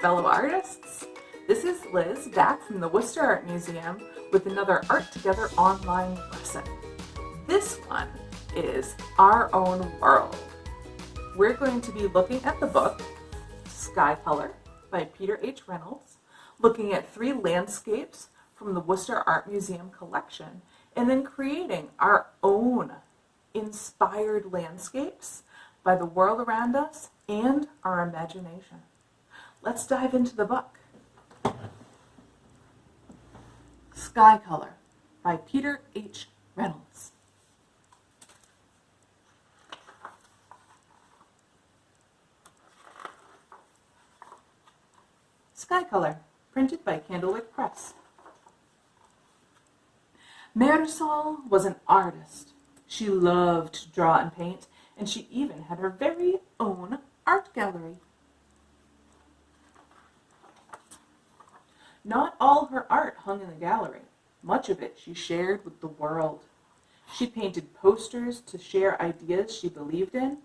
fellow artists. This is Liz back from the Worcester Art Museum with another Art Together online lesson. This one is Our Own World. We're going to be looking at the book Sky Color by Peter H. Reynolds, looking at 3 landscapes from the Worcester Art Museum collection, and then creating our own inspired landscapes by the world around us and our imagination. Let's dive into the book. Sky Color by Peter H. Reynolds. Sky Color, printed by Candlewick Press. Marisol was an artist. She loved to draw and paint, and she even had her very own art gallery. Not all her art hung in the gallery. Much of it she shared with the world. She painted posters to share ideas she believed in.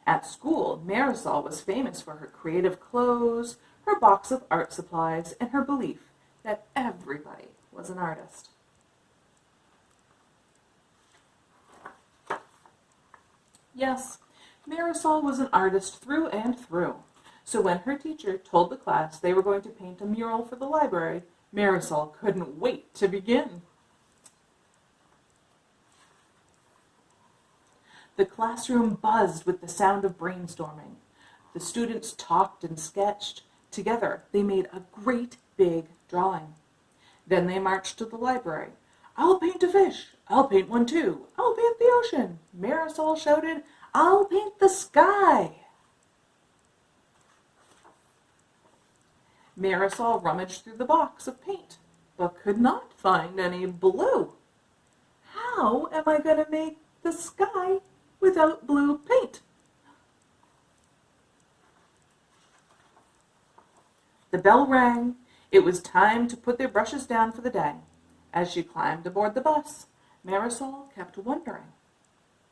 At school, Marisol was famous for her creative clothes, her box of art supplies, and her belief that everybody was an artist. Yes, Marisol was an artist through and through. So when her teacher told the class they were going to paint a mural for the library, Marisol couldn't wait to begin. The classroom buzzed with the sound of brainstorming. The students talked and sketched. Together, they made a great big drawing. Then they marched to the library. "I'll paint a fish. I'll paint one too. I'll paint the ocean." Marisol shouted, "I'll paint the sky." Marisol rummaged through the box of paint, but could not find any blue. "How am I going to make the sky without blue paint?" The bell rang. It was time to put their brushes down for the day. As she climbed aboard the bus, Marisol kept wondering.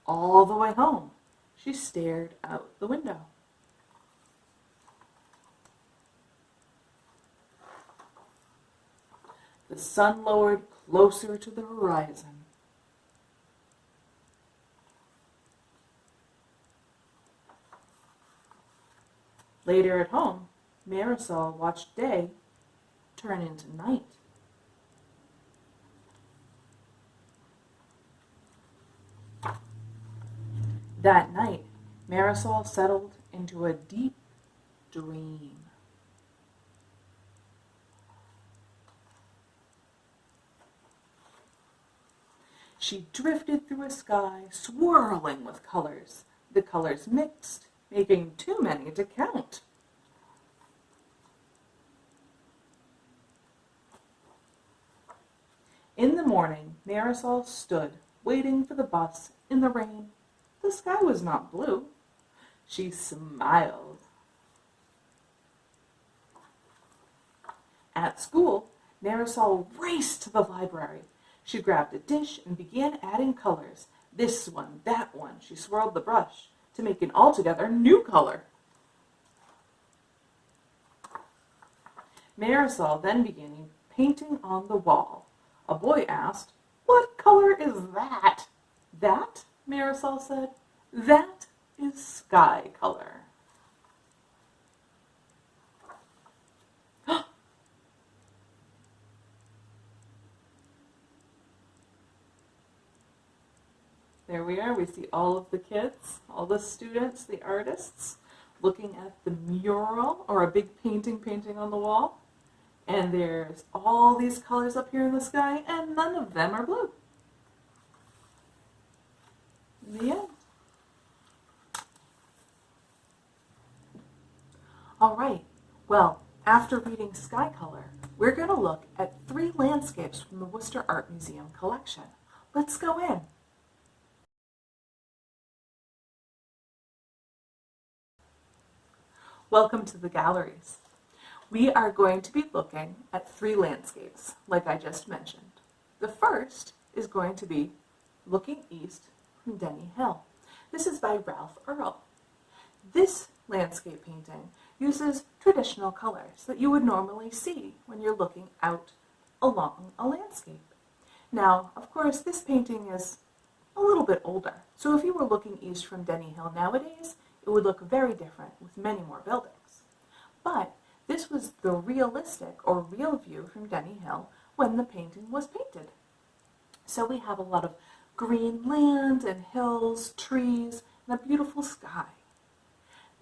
All the way home, she stared out the window. The sun lowered closer to the horizon. Later at home, Marisol watched day turn into night. That night, Marisol settled into a deep dream. She drifted through a sky swirling with colors. The colors mixed, making too many to count. In the morning, Marisol stood, waiting for the bus in the rain. The sky was not blue. She smiled. At school, Marisol raced to the library. She grabbed a dish and began adding colors. This one, that one. She swirled the brush to make an altogether new color. Marisol then began painting on the wall. A boy asked, "What color is that?" "That," Marisol said, "that is sky color." There we are. We see all of the kids, all the students, the artists, looking at the mural or a big painting on the wall. And there's all these colors up here in the sky, and none of them are blue. The end. All right. Well, after reading Sky Color, we're going to look at 3 landscapes from the Worcester Art Museum collection. Let's go in. Welcome to the galleries. We are going to be looking at 3 landscapes, like I just mentioned. The first is going to be Looking East from Denny Hill. This is by Ralph Earl. This landscape painting uses traditional colors that you would normally see when you're looking out along a landscape. Now, of course, this painting is a little bit older, so if you were looking east from Denny Hill nowadays, it would look very different with many more buildings. But this was the realistic or real view from Denny Hill when the painting was painted. So we have a lot of green land and hills, trees, and a beautiful sky.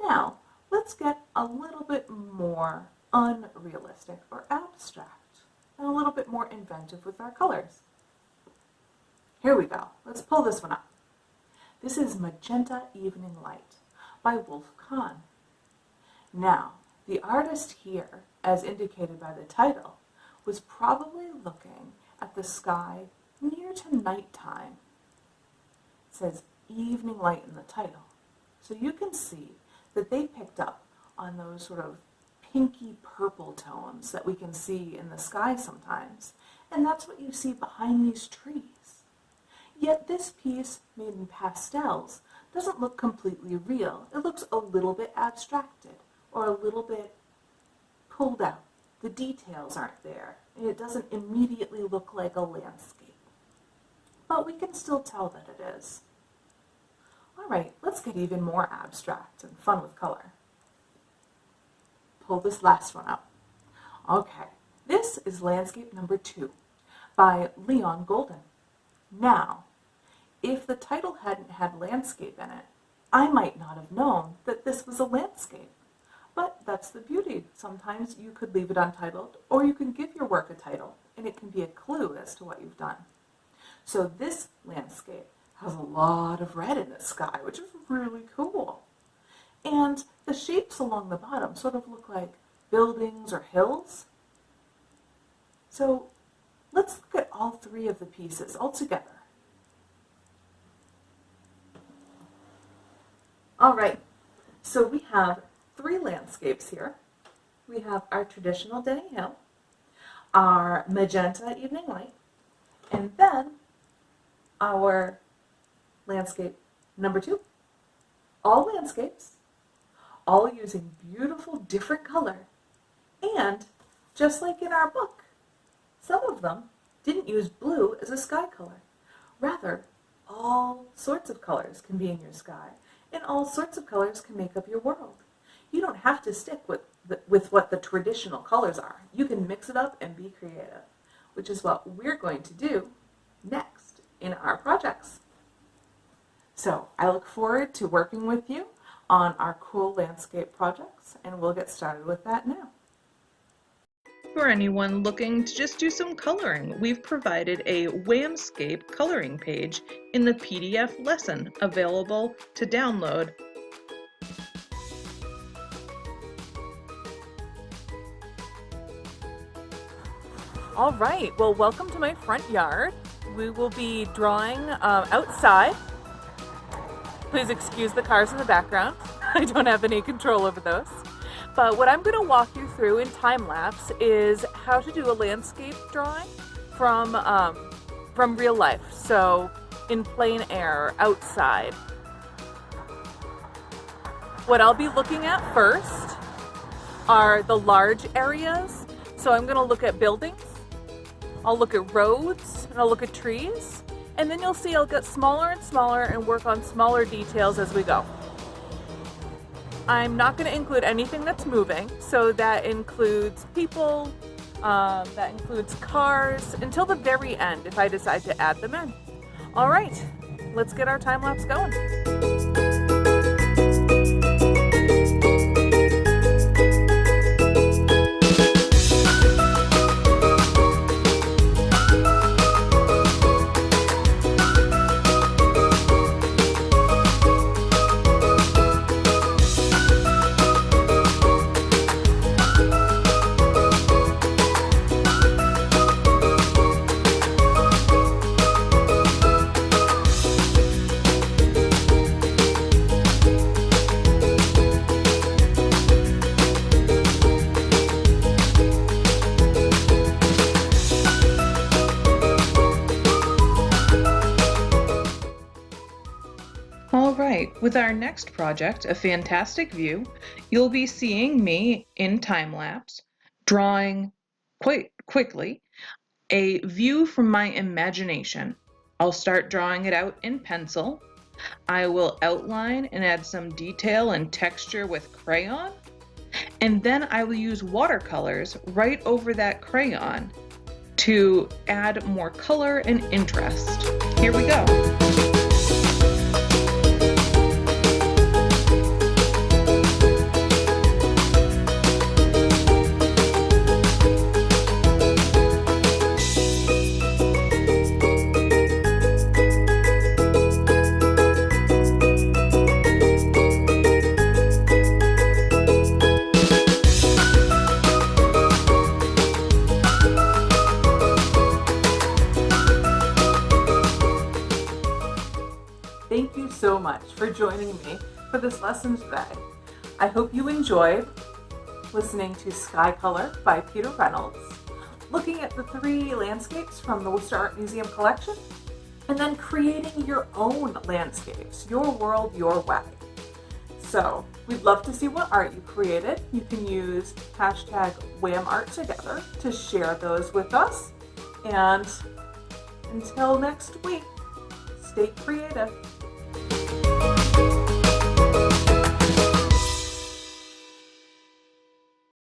Now, let's get a little bit more unrealistic or abstract and a little bit more inventive with our colors. Here we go. Let's pull this one up. This is Magenta Evening Light by Wolf Kahn. Now, the artist here, as indicated by the title, was probably looking at the sky near to nighttime. It says evening light in the title. So you can see that they picked up on those sort of pinky purple tones that we can see in the sky sometimes. And that's what you see behind these trees. Yet this piece, made in pastels, doesn't look completely real. It looks a little bit abstracted or a little bit pulled out. The details aren't there, and it doesn't immediately look like a landscape. But we can still tell that it is. All right, let's get even more abstract and fun with color. Pull this last one up. Okay, this is landscape number 2 by Leon Golden. Now, if the title hadn't had landscape in it, I might not have known that this was a landscape. But that's the beauty. Sometimes you could leave it untitled, or you can give your work a title, and it can be a clue as to what you've done. So this landscape has a lot of red in the sky, which is really cool. And the shapes along the bottom sort of look like buildings or hills. So let's look at all 3 of the pieces all together. All right, so we have 3 landscapes here. We have our traditional Denny Hill, our Magenta Evening Light, and then our landscape number 2. All landscapes, all using beautiful different color, and just like in our book, some of them didn't use blue as a sky color. Rather, all sorts of colors can be in your sky, and all sorts of colors can make up your world. You don't have to stick with what the traditional colors are. You can mix it up and be creative, which is what we're going to do next in our projects. So I look forward to working with you on our cool landscape projects, and we'll get started with that now. For anyone looking to just do some coloring, we've provided a Whamscape coloring page in the PDF lesson available to download. All right, well, welcome to my front yard. We will be drawing outside. Please excuse the cars in the background. I don't have any control over those. But what I'm going to walk you through in time lapse is how to do a landscape drawing from real life. So in plain air, outside. What I'll be looking at first are the large areas. So I'm going to look at buildings, I'll look at roads, and I'll look at trees. And then you'll see I'll get smaller and smaller and work on smaller details as we go. I'm not going to include anything that's moving, so that includes people, that includes cars, until the very end if I decide to add them in. All right, let's get our time lapse going. right, with our next project, A Fantastic View, you'll be seeing me in time lapse, drawing quite quickly a view from my imagination. I'll start drawing it out in pencil. I will outline and add some detail and texture with crayon, and then I will use watercolors right over that crayon to add more color and interest. Here we go. Thank you so much for joining me for this lesson today. I hope you enjoyed listening to Sky Color by Peter Reynolds, looking at the 3 landscapes from the Worcester Art Museum collection, and then creating your own landscapes, your world, your way. So we'd love to see what art you created. You can use hashtag #WhamArtTogether to share those with us. And until next week, stay creative.